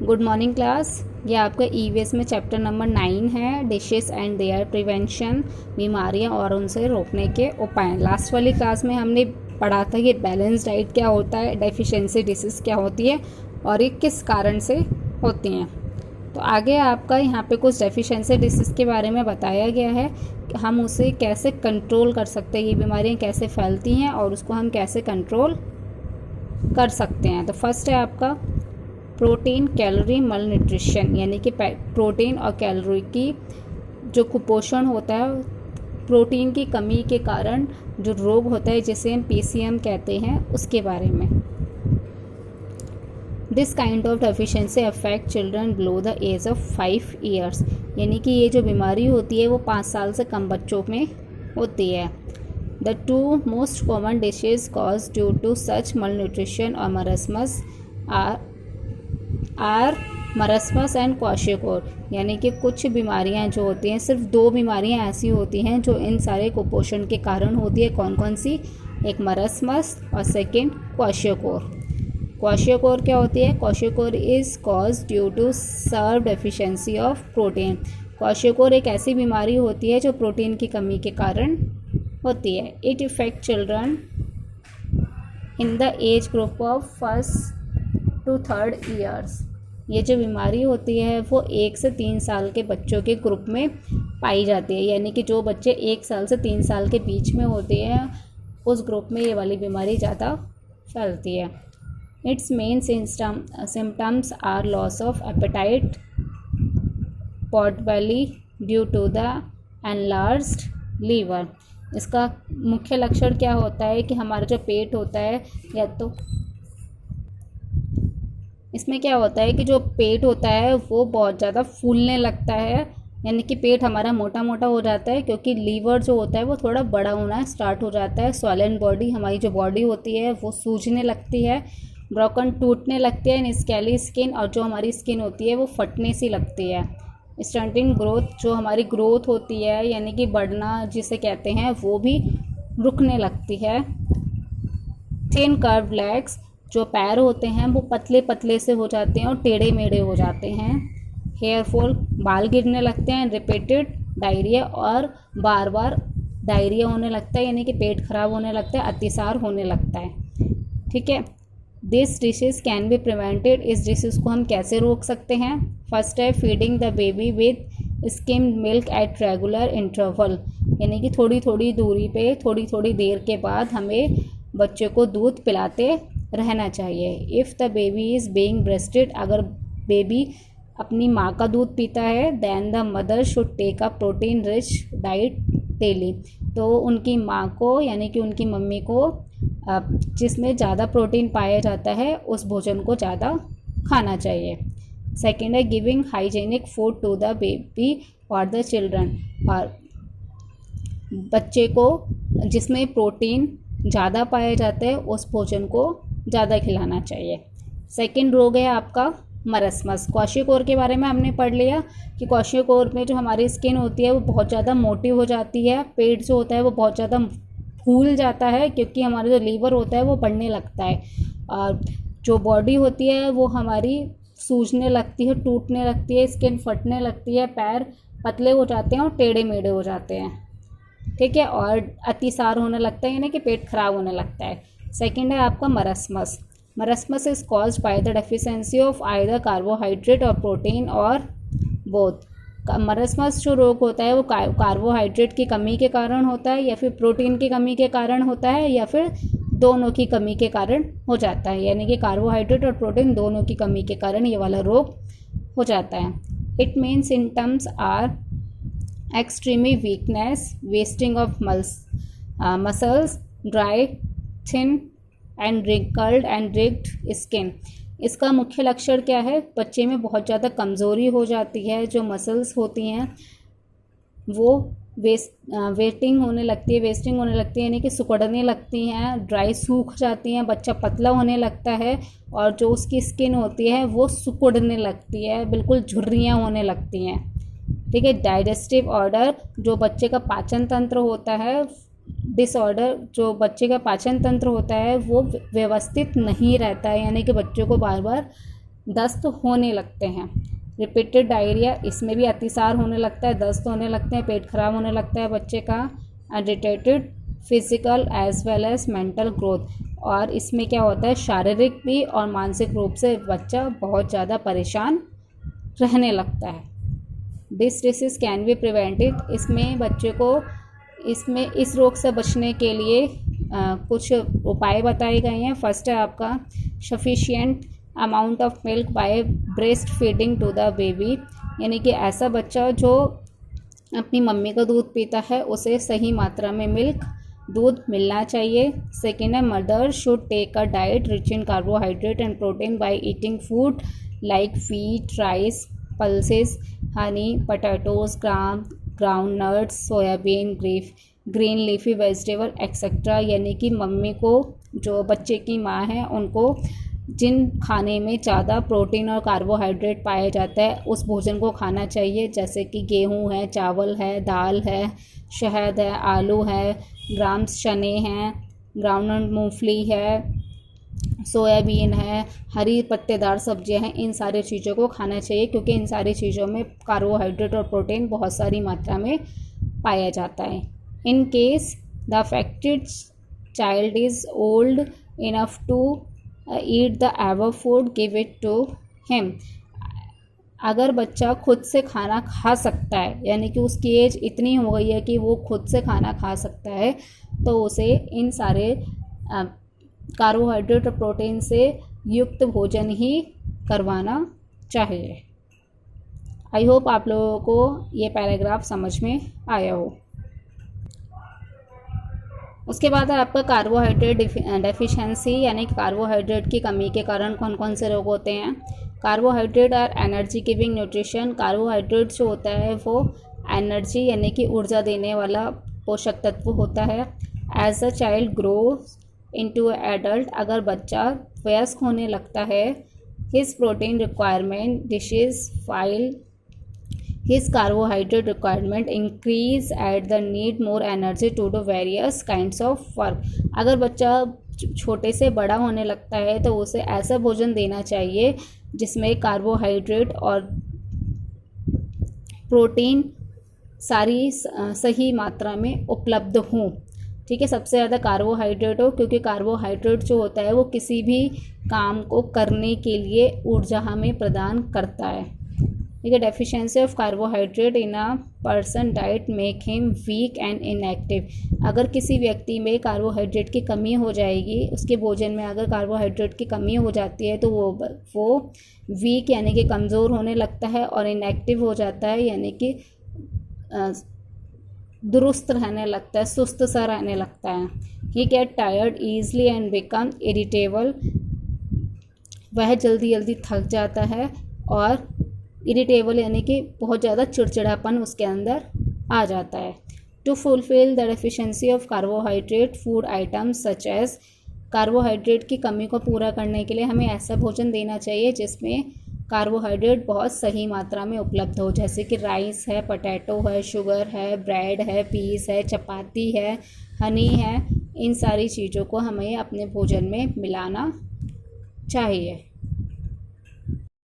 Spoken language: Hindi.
Good morning class. ये आपका ईवीएस में चैप्टर नंबर 9 है, डिशेस एंड देयर प्रिवेंशन, बीमारियां और उनसे रोकने के उपाय। लास्ट वाली क्लास में हमने पढ़ा था कि बैलेंस डाइट क्या होता है, डेफिशिएंसी डिसीज क्या होती है और ये किस कारण से होती हैं। तो आगे आपका यहाँ पे कुछ डेफिशिएंसी डिसीज के बारे में बताया गया है कि हम उसे कैसे कंट्रोल कर सकते हैं, ये बीमारियाँ कैसे फैलती हैं और उसको हम कैसे कंट्रोल कर सकते हैं। तो फर्स्ट है आपका प्रोटीन कैलोरी मलन्यूट्रिशन, यानी कि प्रोटीन और कैलोरी की जो कुपोषण होता है, प्रोटीन की कमी के कारण जो रोग होता है जिसे हम पीसीएम कहते हैं, उसके बारे में। This kind of deficiency affect children below the age of 5 years, यानी कि ये जो बीमारी होती है वो 5 साल से कम बच्चों में होती है। The 2 most common diseases caused due to such malnutrition और मरसमस आर मरसमस एंड क्वाशियोकोर, यानी कि कुछ बीमारियां जो होती हैं, सिर्फ 2 बीमारियां ऐसी होती हैं जो इन सारे कुपोषण के कारण होती है। कौन कौन सी? एक मरसमस और सेकंड क्वाशियोकोर। क्वाशियोकोर क्या होती है? Kwashiorkor is cause due to severe deficiency of protein. Kwashiorkor एक ऐसी बीमारी होती है जो प्रोटीन की कमी के कारण होती है। It effect children in the age group of 1 to 3 years. ये जो बीमारी होती है वो 1 से 3 साल के बच्चों के ग्रुप में पाई जाती है, यानी कि जो बच्चे 1 साल से 3 साल के बीच में होते हैं उस ग्रुप में ये वाली बीमारी ज़्यादा फैलती है। Its main symptoms are loss of appetite, pot belly due to the enlarged liver. इसका मुख्य लक्षण क्या होता है कि हमारा जो पेट होता है, या तो इसमें क्या होता है कि जो पेट होता है वो बहुत ज़्यादा फूलने लगता है, यानी कि पेट हमारा मोटा मोटा हो जाता है, क्योंकि लीवर जो होता है वो थोड़ा बड़ा होना स्टार्ट हो जाता है। स्वॉलन बॉडी, हमारी जो बॉडी होती है वो सूजने लगती है, ब्रोकन टूटने लगती है, इन स्केली स्किन, और जो हमारी स्किन होती है वो फटने सी लगती है। स्टंटिंग ग्रोथ, जो हमारी ग्रोथ होती है यानी कि बढ़ना जिसे कहते हैं, वो भी रुकने लगती है। थिन कर्व्ड लेग्स, जो पैर होते हैं वो पतले पतले से हो जाते हैं और टेढ़े मेढ़े हो जाते हैं। हेयर फॉल, बाल गिरने लगते हैं। रिपीटेड डायरिया, और बार बार डायरिया होने लगता है, यानी कि पेट खराब होने लगता है, अतिसार होने लगता है। ठीक है, this dishes can be prevented. इस डिशेज को हम कैसे रोक सकते हैं? फर्स्ट है feeding the baby with skimmed milk at regular interval, यानी कि थोड़ी थोड़ी दूरी पे, थोड़ी थोड़ी देर के बाद हमें बच्चे को दूध पिलाते रहना चाहिए। If the baby is being breastfed, अगर बेबी अपनी माँ का दूध पीता है, then the mother should take a protein rich diet daily, तो उनकी माँ को यानी कि उनकी मम्मी को जिसमें ज़्यादा प्रोटीन पाया जाता है उस भोजन को ज़्यादा खाना चाहिए। सेकेंड है giving hygienic food to the baby और द चिल्ड्रन, और बच्चे को जिसमें प्रोटीन ज़्यादा पाया जाता है उस भोजन को ज़्यादा खिलाना चाहिए। सेकंड रोग है आपका मरसमस। क्वाशियोकोर के बारे में हमने पढ़ लिया कि क्वाशियोकोर में जो हमारी स्किन होती है वो बहुत ज़्यादा मोटी हो जाती है, पेट जो होता है वो बहुत ज़्यादा फूल जाता है, क्योंकि हमारा जो लीवर होता है वो बढ़ने लगता है, और जो बॉडी होती है वो हमारी सूजने लगती है, टूटने लगती है, स्किन फटने लगती है, पैर पतले हो जाते हैं और टेढ़े मेढ़े हो जाते हैं। ठीक है, और अतिसार होने लगता है, यानी कि पेट खराब होने लगता है। सेकंड है आपका marasmus. Marasmus is caused by the deficiency of either carbohydrate or protein or both. Marasmus जो रोग होता है वो कार्बोहाइड्रेट की कमी के कारण होता है, या फिर प्रोटीन की कमी के कारण होता है, या फिर दोनों की कमी के कारण हो जाता है, यानी कि कार्बोहाइड्रेट और प्रोटीन दोनों की कमी के कारण ये वाला रोग हो जाता है। It main symptoms are extreme weakness, wasting of muscles, dry, thin and wrinkled and rigid skin. इसका मुख्य लक्षण क्या है? बच्चे में बहुत ज़्यादा कमज़ोरी हो जाती है, जो मसल्स होती हैं वो वेस्टिंग होने लगती है, यानी कि सिकुड़ने लगती हैं, ड्राई सूख जाती हैं, बच्चा पतला होने लगता है, और जो उसकी स्किन होती है वो सिकुड़ने लगती है, बिल्कुल झुर्रियाँ होने लगती हैं। ठीक है, डाइजेस्टिव ऑर्डर, जो बच्चे का पाचन तंत्र होता है, डिसऑर्डर, जो बच्चे का पाचन तंत्र होता है वो व्यवस्थित नहीं रहता है, यानी कि बच्चों को बार बार दस्त होने लगते हैं। रिपीटेड डायरिया, इसमें भी अतिसार होने लगता है, दस्त होने लगते हैं, पेट खराब होने लगता है बच्चे का। Agitated physical as well as mental growth, और इसमें क्या होता है, शारीरिक भी और मानसिक रूप से बच्चा बहुत ज़्यादा परेशान रहने लगता है। This disease can be prevented, इसमें बच्चे को इस रोग से बचने के लिए कुछ उपाय बताए गए हैं। फर्स्ट है आपका sufficient amount of milk by breast feeding to the baby, यानी कि ऐसा बच्चा जो अपनी मम्मी का दूध पीता है उसे सही मात्रा में दूध मिलना चाहिए। सेकेंड है mother should take a diet rich in carbohydrate and protein by eating food like wheat, rice, pulses, honey, potatoes, ground nuts, soyabean, green leafy vegetable etcetera, यानी कि मम्मी को, जो बच्चे की माँ है, उनको जिन खाने में ज़्यादा प्रोटीन और कार्बोहाइड्रेट पाया जाता है उस भोजन को खाना चाहिए, जैसे कि गेहूँ है, चावल है, दाल है, शहद है, आलू है, ग्राम्स चने हैं, ग्राउंडनट मूंगफली है, सोयाबीन है, हरी पत्तेदार सब्जियां हैं, इन सारी चीज़ों को खाना चाहिए क्योंकि इन सारी चीज़ों में कार्बोहाइड्रेट और प्रोटीन बहुत सारी मात्रा में पाया जाता है। In case the affected child is old enough to eat the ever food, give it to him. अगर बच्चा खुद से खाना खा सकता है, यानी कि उसकी एज इतनी हो गई है कि वो खुद से खाना खा सकता है, तो उसे इन सारे कार्बोहाइड्रेट और प्रोटीन से युक्त भोजन ही करवाना चाहिए। आई होप आप लोगों को ये पैराग्राफ समझ में आया हो। उसके बाद है आपका कार्बोहाइड्रेट डेफिशिएंसी, यानी कि कार्बोहाइड्रेट की कमी के कारण कौन कौन से रोग होते हैं। कार्बोहाइड्रेट और एनर्जी गिविंग न्यूट्रिशन, कार्बोहाइड्रेट जो होता है वो एनर्जी यानी कि ऊर्जा देने वाला पोषक तत्व होता है। As a child grows into adult, अगर बच्चा वयस्क होने लगता है, his protein requirement decreases while his carbohydrate requirement increase at the need more energy to do various kinds of work। अगर बच्चा छोटे से बड़ा होने लगता है तो उसे ऐसा भोजन देना चाहिए जिसमें कार्बोहाइड्रेट और प्रोटीन सारी सही मात्रा में उपलब्ध हों। ठीक है, सबसे ज़्यादा कार्बोहाइड्रेट हो, क्योंकि कार्बोहाइड्रेट जो होता है वो किसी भी काम को करने के लिए ऊर्जा हमें प्रदान करता है। ठीक है, deficiency of carbohydrate in a person diet make him weak and inactive. अगर किसी व्यक्ति में कार्बोहाइड्रेट की कमी हो जाएगी, उसके भोजन में अगर कार्बोहाइड्रेट की कमी हो जाती है तो वो वीक यानी कि कमज़ोर होने लगता है, और इनएक्टिव हो जाता है यानी कि दुरुस्त रहने लगता है, सुस्त सा रहने लगता है। He get tired easily and become irritable, वह जल्दी जल्दी थक जाता है और इरिटेबल यानी कि बहुत ज़्यादा चिड़चिड़ापन उसके अंदर आ जाता है। To fulfil the deficiency of carbohydrate food items such as, carbohydrate की कमी को पूरा करने के लिए हमें ऐसा भोजन देना चाहिए जिसमें कार्बोहाइड्रेट बहुत सही मात्रा में उपलब्ध हो, जैसे कि राइस है, पोटैटो है, शुगर है, ब्रेड है, पीस है, चपाती है, हनी है। इन सारी चीज़ों को हमें अपने भोजन में मिलाना चाहिए।